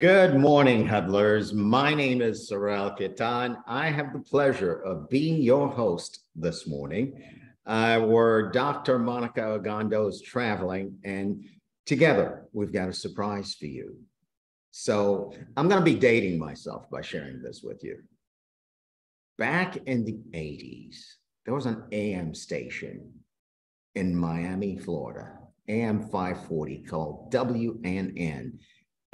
Good morning, Huddlers. My name is Sorel Kitan. I have the pleasure of being your host this morning. Where Dr. Monikah Ogando is traveling, and together we've got a surprise for you. So I'm going to be dating myself by sharing this with you. Back in the 80s, there was an AM station in Miami, Florida, AM 540 called WNN.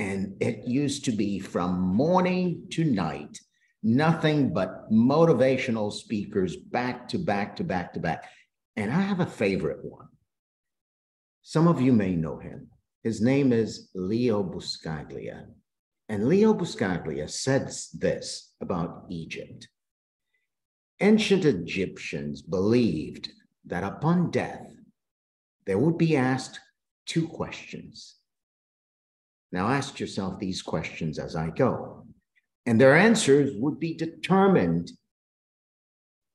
And it used to be from morning to night, nothing but motivational speakers back to back to back to back. And I have a favorite one. Some of you may know him. His name is Leo Buscaglia. And Leo Buscaglia says this about Egypt. Ancient Egyptians believed that upon death, they would be asked two questions. Now ask yourself these questions as I go, and their answers would be determined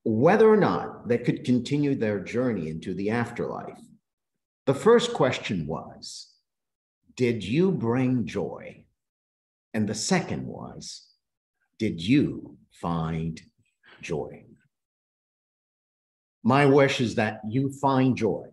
whether or not they could continue their journey into the afterlife. The first question was, did you bring joy? And the second was, did you find joy? My wish is that you find joy.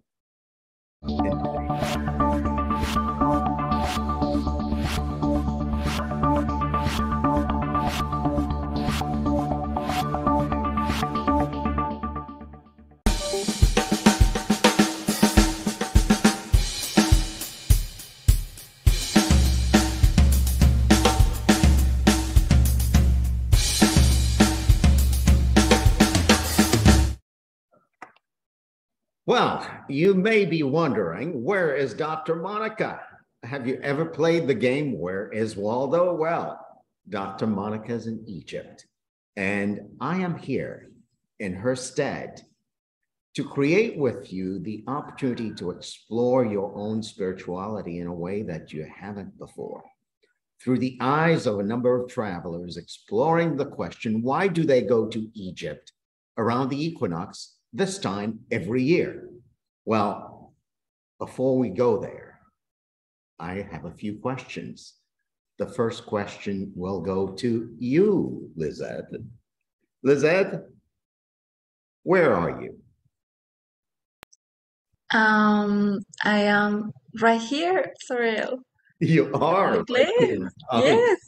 Well, you may be wondering, where is Dr. Monikah? Have you ever played the game, Where is Waldo? Well, Dr. Monikah is in Egypt, and I am here in her stead to create with you the opportunity to explore your own spirituality in a way that you haven't before. Through the eyes of a number of travelers exploring the question, why do they go to Egypt around the equinox this time every year? Well, before we go there, I have a few questions. The first question will go to you, Lizette. Lizette, where are you? I am right here, Sorel. You are. Right. Yes.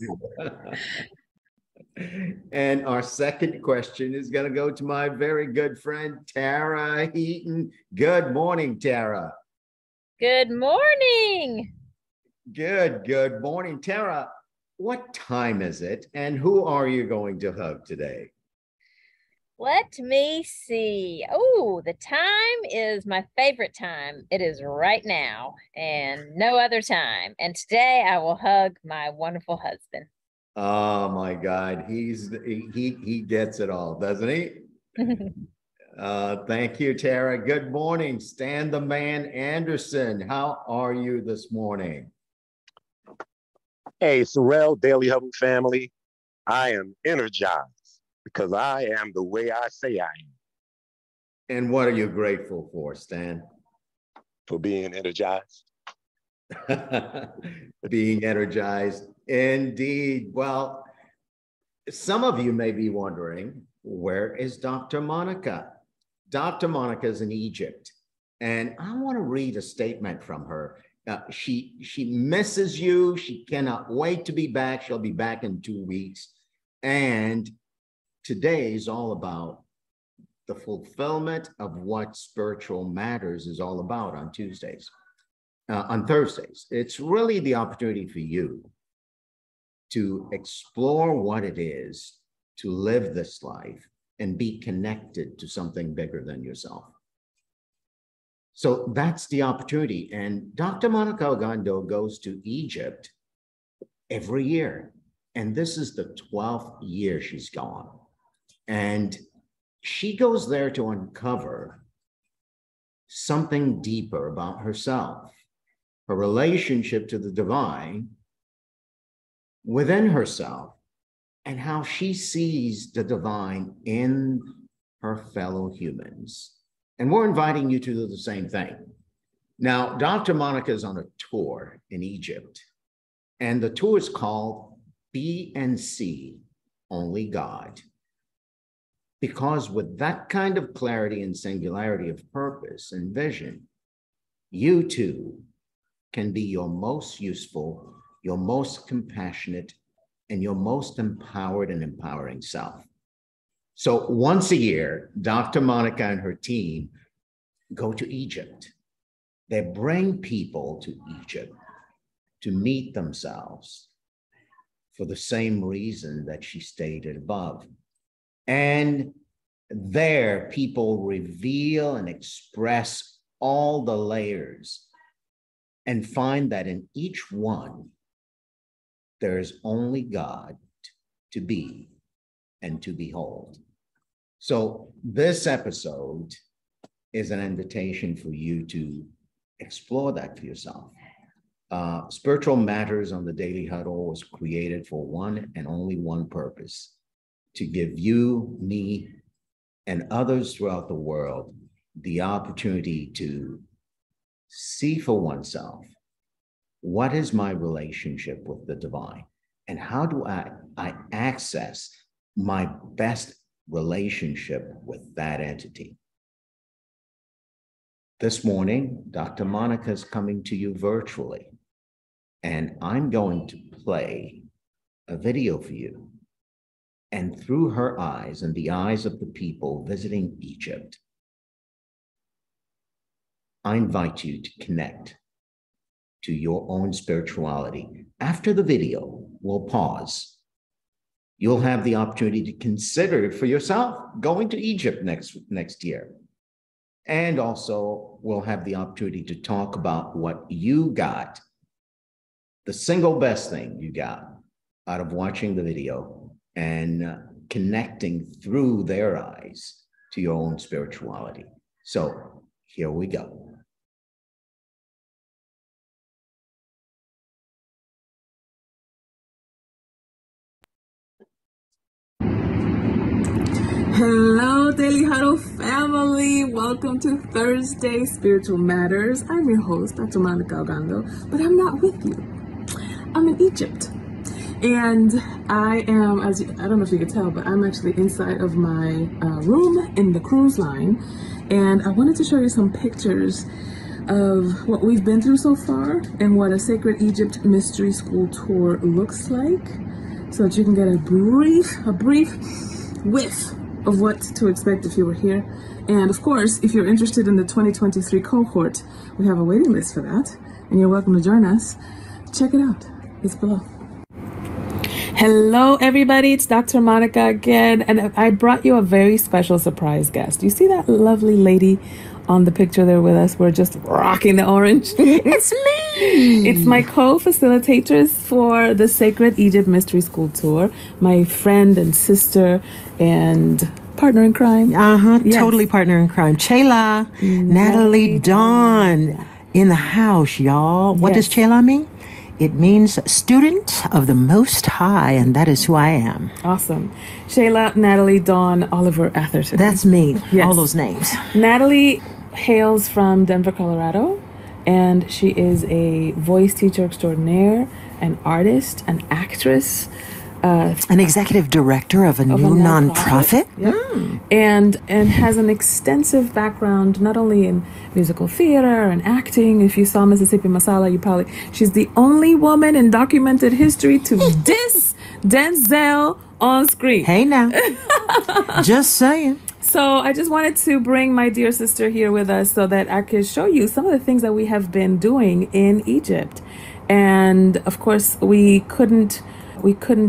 And our second question is going to go to my very good friend, Tara Heaton. Good morning, Tara. Good morning. Good morning, Tara. What time is it, and who are you going to hug today? Let me see. Oh, the time is my favorite time. It is right now and no other time. And today I will hug my wonderful husband. Oh my God, he gets it all, doesn't he? Thank you, Tara. Good morning, Stan the Man Anderson. How are you this morning? Hey, Sorel, Daily Huddle family. I am energized because I am the way I say I am. And what are you grateful for, Stan? For being energized. Being energized, indeed. Well, some of you may be wondering, where is Dr. Monikah? Dr. Monikah is in Egypt, and I want to read a statement from her. She misses you. She cannot wait to be back. She'll be back in 2 weeks. And today is all about the fulfillment of what spiritual matters is all about on Tuesdays. On Thursdays. It's really the opportunity for you to explore what it is to live this life and be connected to something bigger than yourself. So that's the opportunity. And Dr. Monikah Ogando goes to Egypt every year. And this is the 12th year she's gone. And she goes there to uncover something deeper about herself, her relationship to the divine within herself, and how she sees the divine in her fellow humans. And we're inviting you to do the same thing. Now, Dr. Monikah is on a tour in Egypt, And the tour is called Be and See Only God. Because with that kind of clarity and singularity of purpose and vision, you too can be your most useful, your most compassionate, and your most empowered and empowering self. So once a year, Dr. Monikah and her team go to Egypt. They bring people to Egypt to meet themselves for the same reason that she stated above. And there, people reveal and express all the layers and find that in each one, there is only God to be and to behold. So this episode is an invitation for you to explore that for yourself. Spiritual Matters on the Daily Huddle was created for one and only one purpose: to give you, me, and others throughout the world the opportunity to see for oneself, what is my relationship with the divine? And how do I access my best relationship with that entity? This morning, Dr. Monikah is coming to you virtually, and I'm going to play a video for you. And through her eyes and the eyes of the people visiting Egypt, I invite you to connect to your own spirituality. After the video, we'll pause. You'll have the opportunity to consider it for yourself, going to Egypt next year. And also, we'll have the opportunity to talk about what you got, the single best thing you got out of watching the video and connecting through their eyes to your own spirituality. So here we go. Hello, Daily Huddle family. Welcome to Thursday Spiritual Matters. I'm your host, Dr. Monikah Ogando, but I'm not with you. I'm in Egypt. And I am, I don't know if you could tell, but I'm actually inside of my room in the cruise line. And I wanted to show you some pictures of what we've been through so far and what a Sacred Egypt Mystery School tour looks like, so that you can get a brief whiff of what to expect if you were here. And of course, if you're interested in the 2023 cohort, we have a waiting list for that, and you're welcome to join us. Check it out. It's below. Hello, everybody. It's Dr. Monikah again, and I brought you a very special surprise guest. You see that lovely lady on the picture there with us? We're just rocking the orange. It's me. It's my co-facilitators for the Sacred Egypt Mystery School Tour, my friend and sister and partner in crime. Yes. Totally partner in crime. Chela, Natalie Dawn in the house, y'all. What does Chela mean? It means student of the Most High, and that is who I am. Awesome. Shayla, Natalie, Dawn, Oliver, Atherton. That's me. Yes. All those names. Natalie hails from Denver, Colorado, and she is a voice teacher extraordinaire, an artist, an actress, an executive director of a new nonprofit. And has an extensive background not only in musical theater and acting. If you saw Mississippi Masala, she's the only woman in documented history to diss Denzel on screen. Hey now. Just saying. So I just wanted to bring my dear sister here with us so that I could show you some of the things that we have been doing in Egypt. And of course, we couldn't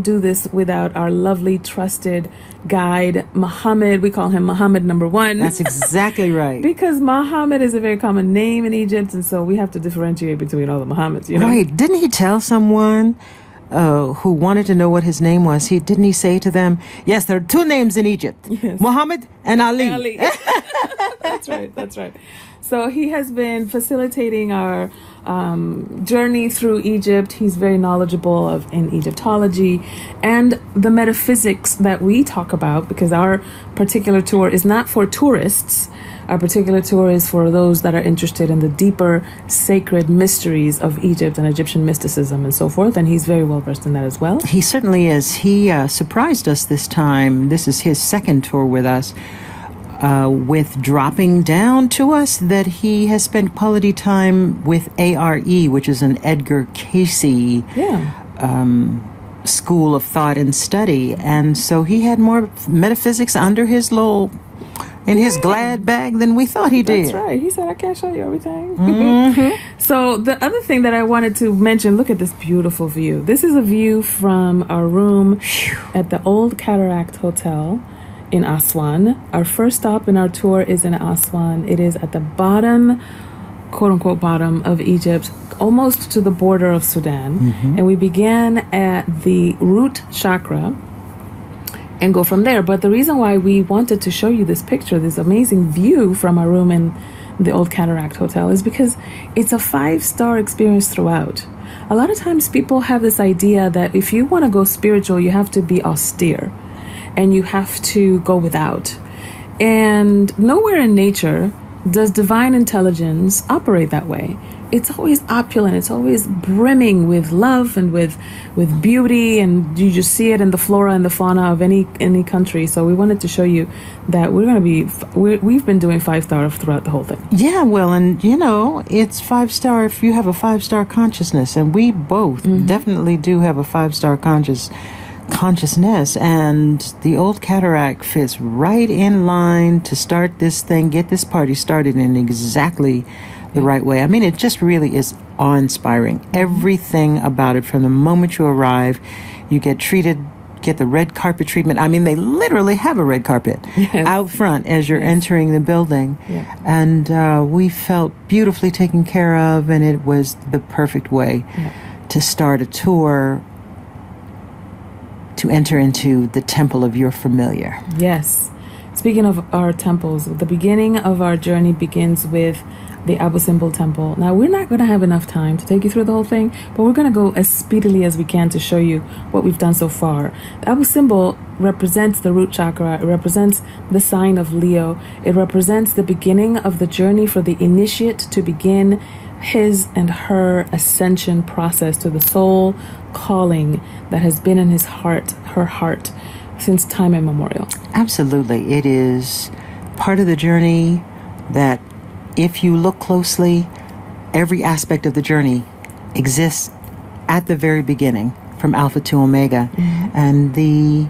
do this without our lovely, trusted guide, Muhammad. We call him Muhammad #1. That's exactly right. Because Muhammad is a very common name in Egypt, and so we have to differentiate between all the Muhammads, you know? Right. Didn't he tell someone who wanted to know what his name was? Didn't he say to them, yes, there are two names in Egypt, Muhammad and Ali. That's right. So he has been facilitating our journey through Egypt. He's very knowledgeable in Egyptology and the metaphysics that we talk about, because our particular tour is not for tourists. Our particular tour is for those that are interested in the deeper sacred mysteries of Egypt and Egyptian mysticism and so forth. And he's very well versed in that as well. He certainly is. He surprised us this time. This is his second tour with us, with dropping down to us that he has spent quality time with ARE, which is an Edgar Cayce school of thought and study. And so he had more metaphysics under his in his glad bag than we thought he did. That's right. He said, I can't show you everything. So the other thing that I wanted to mention, look at this beautiful view. This is a view from our room at the Old Cataract Hotel in Aswan. Our first stop in our tour is in Aswan. It is at the bottom, quote unquote bottom of Egypt, almost to the border of Sudan. And we began at the root chakra and go from there. But the reason why we wanted to show you this picture, this amazing view from our room in the Old Cataract Hotel, is because it's a 5-star experience throughout. A lot of times people have this idea that if you want to go spiritual, you have to be austere and you have to go without. And nowhere in nature does divine intelligence operate that way. It's always opulent. It's always brimming with love and with beauty, and you just see it in the flora and the fauna of any country. So we wanted to show you that we've been doing 5-star throughout the whole thing. Yeah, well, and it's 5-star if you have a 5-star consciousness, and we both definitely do have a 5-star consciousness, and the Old Cataract fits right in line to start this thing, get this party started in exactly the right way. I mean, it just really is awe-inspiring. Everything about it, from the moment you arrive, you get the red carpet treatment. I mean, they literally have a red carpet out front as you're entering the building. And we felt beautifully taken care of, and it was the perfect way to start a tour, to enter into the temple of your familiar. Yes. Speaking of our temples, the beginning of our journey begins with the Abu Simbel Temple. Now, we're not going to have enough time to take you through the whole thing, but we're going to go as speedily as we can to show you what we've done so far. The Abu Simbel represents the root chakra. It represents the sign of Leo. It represents the beginning of the journey for the initiate to begin his and her ascension process to the soul calling that has been in his heart, her heart, since time immemorial. Absolutely. It is part of the journey that, if you look closely, every aspect of the journey exists at the very beginning, from Alpha to Omega. And the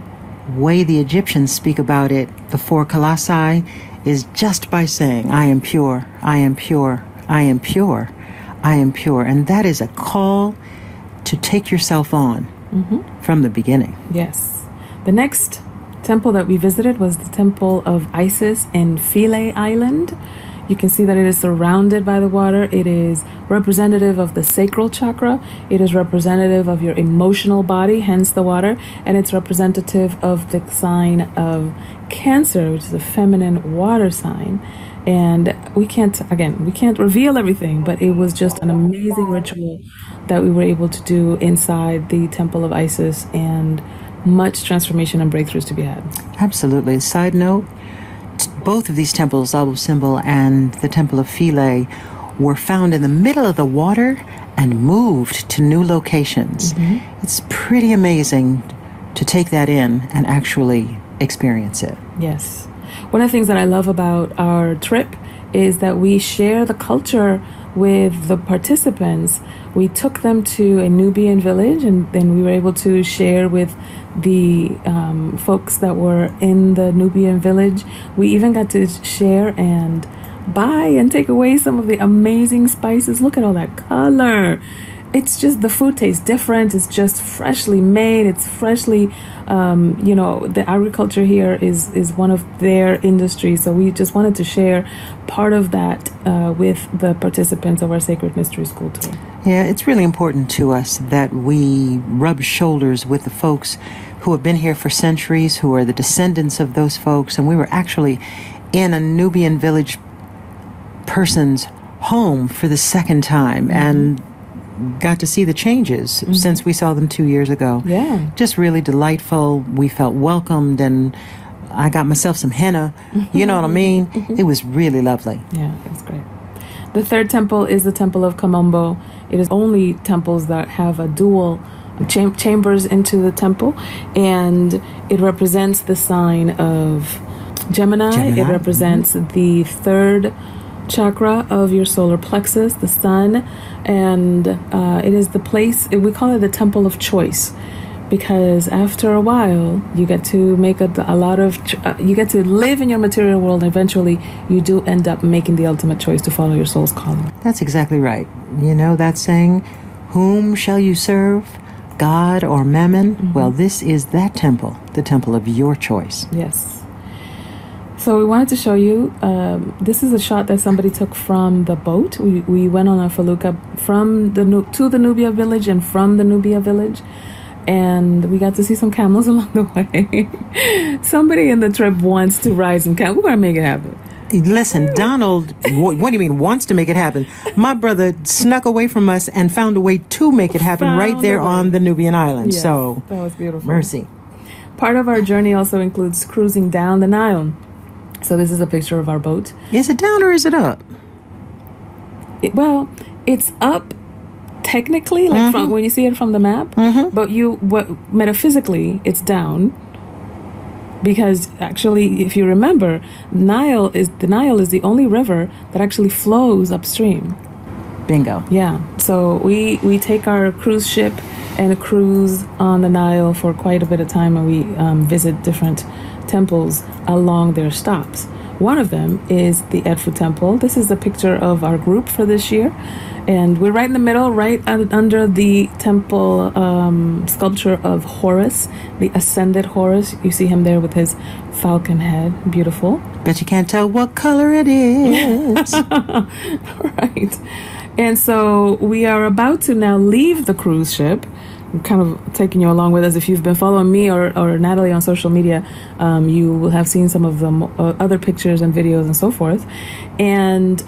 way the Egyptians speak about it, the 4 colossi, is just by saying, I am pure, I am pure, I am pure, I am pure. And that is a call to take yourself on from the beginning. Yes. The next temple that we visited was the Temple of Isis in Filet Island. You can see that it is surrounded by the water. It is representative of the sacral chakra. It is representative of your emotional body, hence the water. And it's representative of the sign of Cancer, which is a feminine water sign. And we can't reveal everything, but it was just an amazing ritual that we were able to do inside the Temple of Isis, and much transformation and breakthroughs to be had. Absolutely. Side note, both of these temples, Abu Simbel and the Temple of Filet, were found in the middle of the water and moved to new locations. It's pretty amazing to take that in and actually experience it. Yes. One of the things that I love about our trip is that we share the culture with the participants. We took them to a Nubian village, and then we were able to share with the folks that were in the Nubian village. We even got to share and buy and take away some of the amazing spices. Look at all that color. It's just, the food tastes different. It's just freshly made. It's freshly, the agriculture here is one of their industries. So we just wanted to share part of that with the participants of our Sacred Mystery School tour. Yeah, it's really important to us that we rub shoulders with the folks who have been here for centuries, who are the descendants of those folks. And we were actually in a Nubian village person's home for the second time and got to see the changes since we saw them 2 years ago. Yeah. Just really delightful. We felt welcomed, and I got myself some henna. You know what I mean? It was really lovely. Yeah, it was great. The third temple is the Temple of Kamombo. It is only temples that have a dual chambers into the temple, and it represents the sign of Gemini. It represents the third chakra of your solar plexus, the sun, and it is the place, we call it the temple of choice, because after a while you get to make a lot of you get to live in your material world, and eventually you do end up making the ultimate choice to follow your soul's calling. That's exactly right. You know that saying, whom shall you serve, God or Mammon? Well, this is that temple, the temple of your choice. Yes. So we wanted to show you, this is a shot that somebody took from the boat. We went on a felucca to the Nubia village and from the Nubia village, and we got to see some camels along the way. Somebody in the trip wants to ride some camels. We're going to make it happen. Listen, Donald, what do you mean wants to make it happen? My brother snuck away from us and found a way to make it happen right there on the Nubian island. Yes, so, that was beautiful. Mercy. Part of our journey also includes cruising down the Nile. So this is a picture of our boat. Is it down or is it up? Well, it's up technically, like from when you see it from the map, but metaphysically it's down, because actually, if you remember, the Nile is the only river that actually flows upstream. Bingo. Yeah. So we take our cruise ship and cruise on the Nile for quite a bit of time, and we visit different temples along their stops. One of them is the Edford Temple. This is a picture of our group for this year, and we're right in the middle, right under the temple sculpture of Horus, the ascended Horus. You see him there with his falcon head. Beautiful. Bet you can't tell what color it is. Right. And so we are about to now leave the cruise ship. I'm kind of taking you along with us. If you've been following me or Natalie on social media, you will have seen some of the other pictures and videos and so forth. And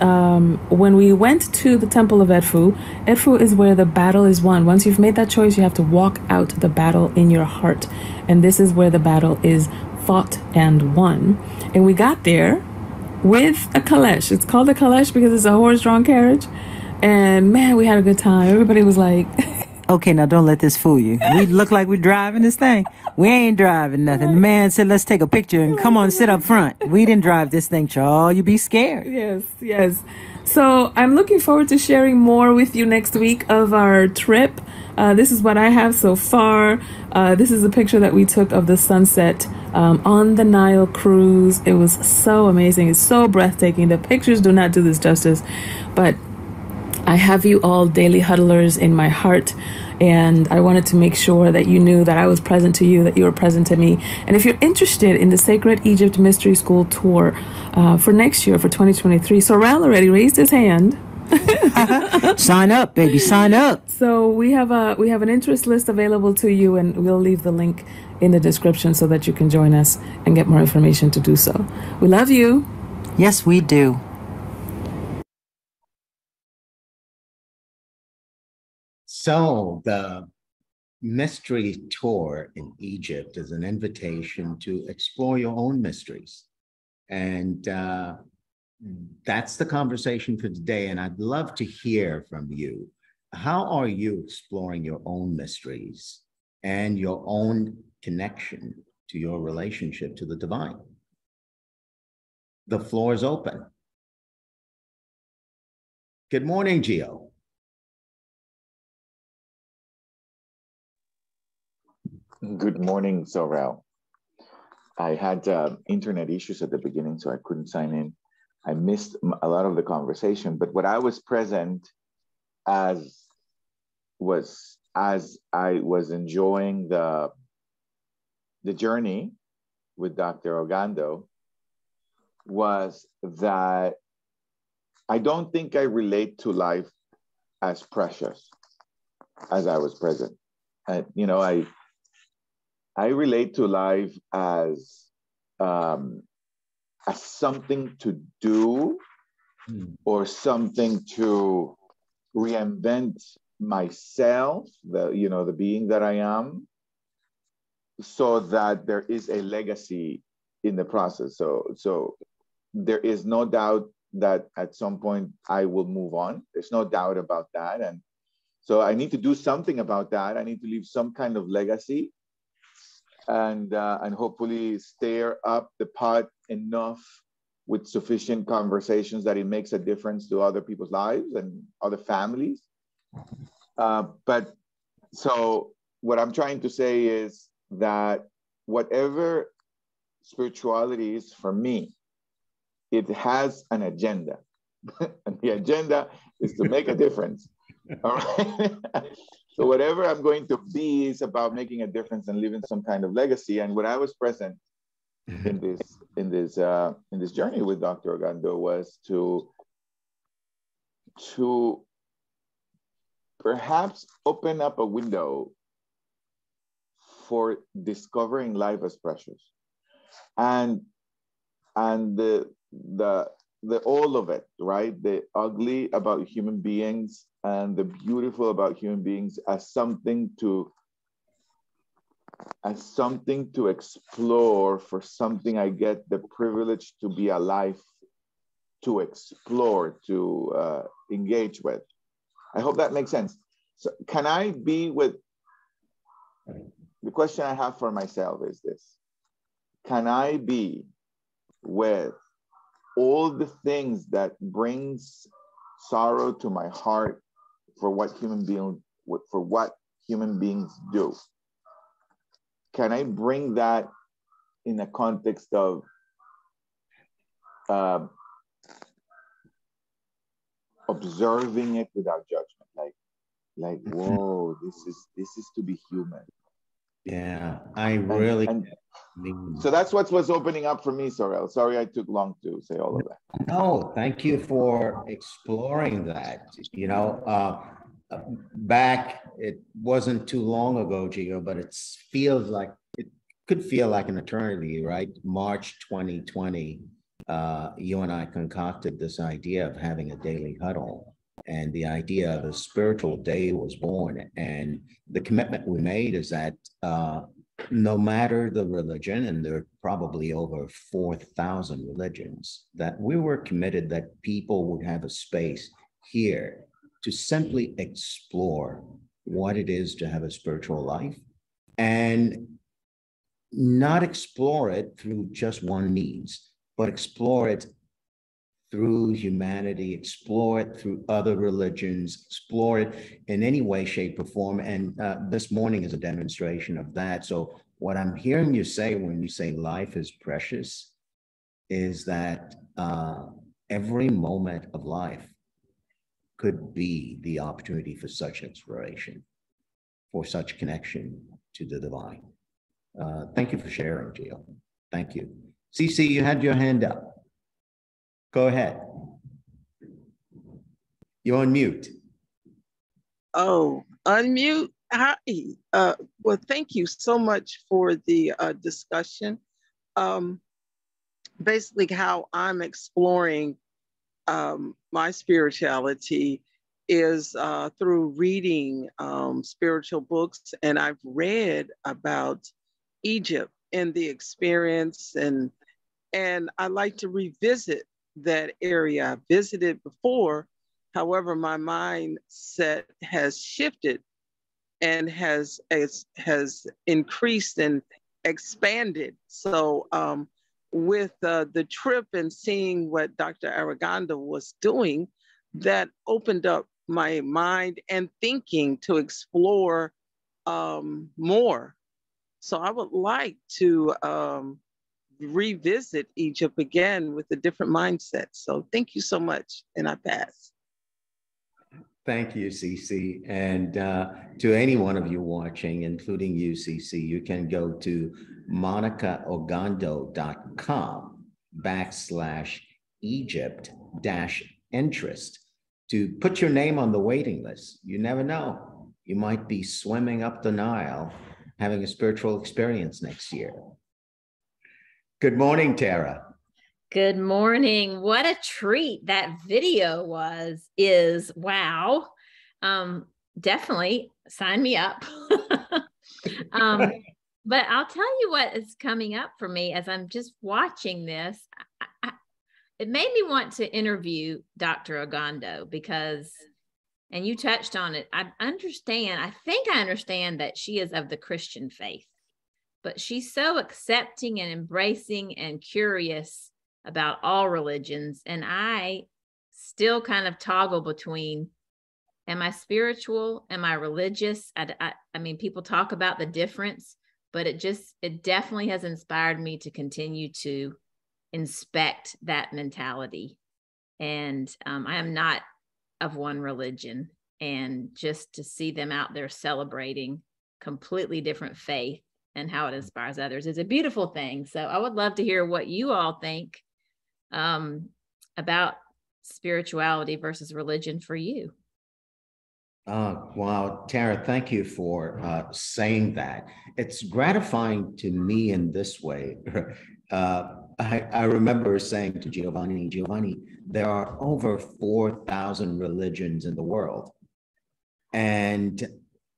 when we went to the Temple of Edfu, Edfu is where the battle is won. Once you've made that choice, you have to walk out the battle in your heart. And this is where the battle is fought and won. And we got there with a kalesh. It's called a kalesh because it's a horse-drawn carriage. And man, we had a good time. Everybody was like... Okay, now don't let this fool you. We look like we're driving this thing. We ain't driving nothing. The man said, let's take a picture and come on, sit up front. We didn't drive this thing, y'all. You be scared. Yes, yes. So I'm looking forward to sharing more with you next week of our trip. This is what I have so far. This is a picture that we took of the sunset on the Nile cruise. It was so amazing. It's so breathtaking. The pictures do not do this justice, but I have you all daily huddlers in my heart, and I wanted to make sure that you knew that I was present to you, that you were present to me. And if you're interested in the Sacred Egypt Mystery School tour for next year, for 2023, Sorrel already raised his hand. Sign up, baby, sign up. So we have an interest list available to you, and we'll leave the link in the description so that you can join us and get more information to do so. We love you. Yes, we do. So the mystery tour in Egypt is an invitation to explore your own mysteries. And that's the conversation for today. And I'd love to hear from you. How are you exploring your own mysteries and your own connection to your relationship to the divine? The floor is open. Good morning, Gio. Good morning, Sorrel. I had internet issues at the beginning, so I couldn't sign in. I missed a lot of the conversation, but what I was present as I was enjoying the journey with Dr. Ogando was that I don't think I relate to life as precious as I was present. I relate to life as something to do or something to reinvent myself, the being that I am, so that there is a legacy in the process. So there is no doubt that at some point I will move on. There's no doubt about that. And so I need to do something about that. I need to leave some kind of legacy, and hopefully stir up the pot enough with sufficient conversations that it makes a difference to other people's lives and other families. But so what I'm trying to say is that whatever spirituality is for me, it has an agenda. And the agenda is to make a difference. All right. So whatever I'm going to be is about making a difference and leaving some kind of legacy. And when I was present in this journey with Dr. Ogando was to perhaps open up a window for discovering life as precious, and the all of it, right? The ugly about human beings and the beautiful about human beings as something to explore, for something I get the privilege to be alive to explore, to engage with. I hope that makes sense. So can I be with, the question I have for myself is this: can I be with all the things that brings sorrow to my heart for what human beings do? Can I bring that in a context of observing it without judgment? Like, whoa, this is to be human. Yeah, I really. So that's what was opening up for me, Sorel. Sorry I took long to say all of that. No, thank you for exploring that. Back, it wasn't too long ago, Gio, but it could feel like an eternity, right? March 2020, you and I concocted this idea of having a daily huddle, and the idea of a spiritual day was born. And the commitment we made is that no matter the religion, and there are probably over 4,000 religions, that we were committed that people would have a space here to simply explore what it is to have a spiritual life, and not explore it through just one means, but explore it through humanity, explore it through other religions, explore it in any way, shape, or form. And this morning is a demonstration of that. So what I'm hearing you say when you say life is precious is that every moment of life could be the opportunity for such exploration, for such connection to the divine. Thank you for sharing, Gio. Thank you. CC, you had your hand up. Go ahead. You're on mute. Oh, unmute. Hi. Well, thank you so much for the discussion. Basically, how I'm exploring my spirituality is through reading spiritual books. And I've read about Egypt and the experience, and I like to revisit that area. I visited before, however, my mindset has shifted and has increased and expanded. So with the trip and seeing what Dr. Aragando was doing, that opened up my mind and thinking to explore more. So I would like to revisit Egypt again with a different mindset. So thank you so much, and I pass. Thank you, CC. And to any one of you watching, including you, CC, you can go to monikahogando.com/Egypt-interest to put your name on the waiting list. You never know. You might be swimming up the Nile, having a spiritual experience next year. Good morning, Tara. Good morning. What a treat that video is. Wow. Definitely sign me up. But I'll tell you what is coming up for me as I'm just watching this. It made me want to interview Dr. Ogando because, and you touched on it, I think I understand that she is of the Christian faith, but she's so accepting and embracing and curious about all religions. And I still kind of toggle between, am I spiritual? Am I religious? I mean, people talk about the difference, but it definitely has inspired me to continue to inspect that mentality. And I am not of one religion, and just to see them out there celebrating completely different faith and how it inspires others is a beautiful thing. So I would love to hear what you all think about spirituality versus religion for you. Wow, Tara, thank you for saying that. It's gratifying to me in this way. I remember saying to Giovanni, there are over 4,000 religions in the world. And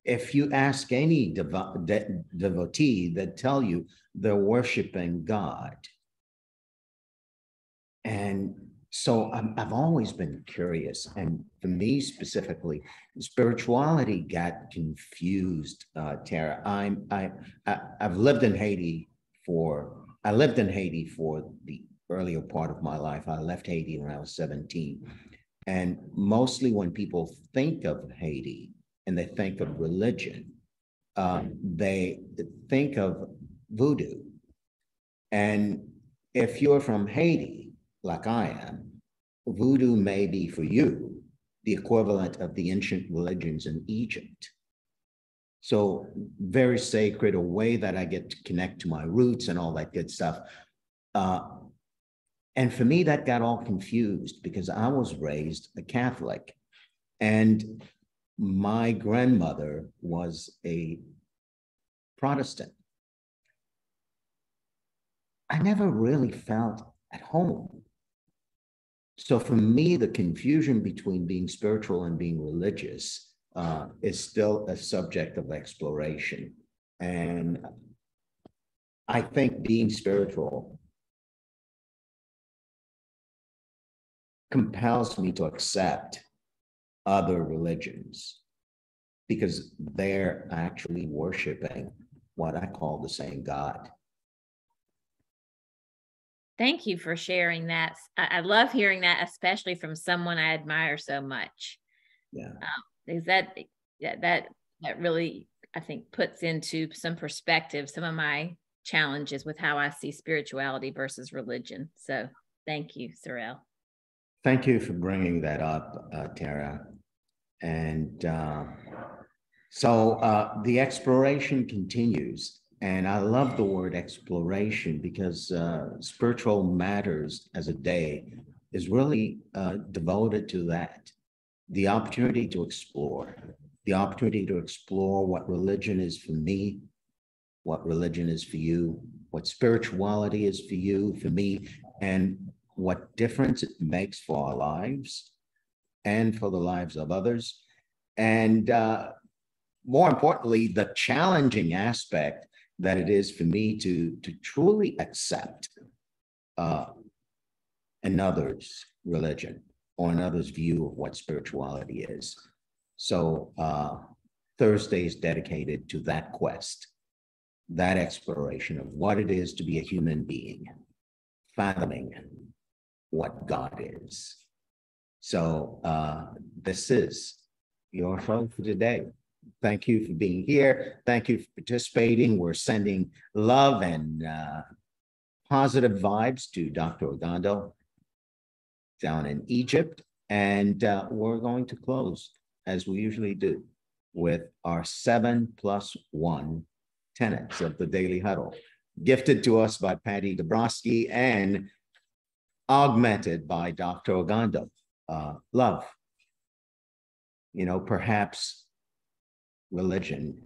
if you ask any devotee, they'd tell you they're worshiping God. And so I've always been curious, and for me specifically, spirituality got confused. Tara, I've lived in Haiti for the earlier part of my life. I left Haiti when I was 17, and mostly when people think of Haiti and they think of religion, they think of voodoo. And if you're from Haiti, like I am, voodoo may be for you the equivalent of the ancient religions in Egypt. So very sacred, a way that I get to connect to my roots and all that good stuff. And for me, that got all confused because I was raised a Catholic, and my grandmother was a Protestant. I never really felt at home. So for me, the confusion between being spiritual and being religious is still a subject of exploration. And I think being spiritual compels me to accept other religions because they're actually worshiping what I call the same God. Thank you for sharing that. I love hearing that, especially from someone I admire so much. Yeah. Because that really, I think, puts into some perspective some of my challenges with how I see spirituality versus religion. So thank you, Sorrel. Thank you for bringing that up, Tara. And so the exploration continues. And I love the word exploration because Spiritual Matters as a day is really devoted to that. The opportunity to explore what religion is for me, what religion is for you, what spirituality is for you, for me, and what difference it makes for our lives and for the lives of others. And more importantly, the challenging aspect that it is for me to truly accept another's religion or another's view of what spirituality is. So Thursday is dedicated to that quest, that exploration of what it is to be a human being, fathoming what God is. So this is your show for today. Thank you for being here. Thank you for participating. We're sending love and positive vibes to Dr. Ogando down in Egypt. And we're going to close, as we usually do, with our 7+1 tenets of the Daily Huddle, gifted to us by Patty Dabrowski and augmented by Dr. Ogando. Love. You know, perhaps religion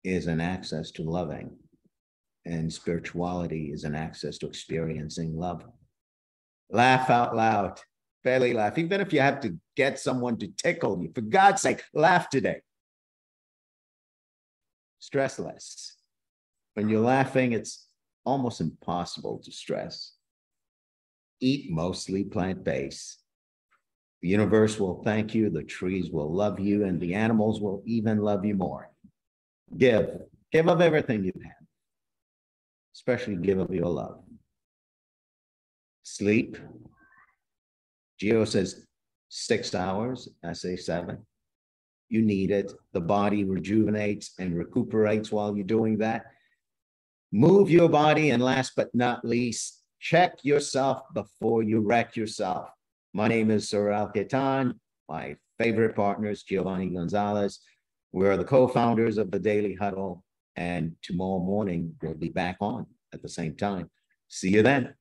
is an access to loving, And spirituality is an access to experiencing love. Laugh out loud, belly laugh. Even if you have to get someone to tickle you, for God's sake, laugh today. Stress less. When you're laughing, it's almost impossible to stress. Eat mostly plant-based. The universe will thank you, the trees will love you, and the animals will even love you more. Give of everything you have, especially give of your love. Sleep. Geo says 6 hours, I say 7. You need it. The body rejuvenates and recuperates while you're doing that. Move your body, and last but not least, check yourself before you wreck yourself. My name is Sorel Ketan. My favorite partner is Giovanni Gonzalez. We're the co-founders of the Daily Huddle, and tomorrow morning we'll be back on at the same time. See you then.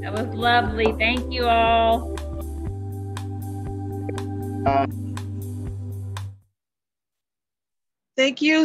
That was lovely. Thank you all. Thank you.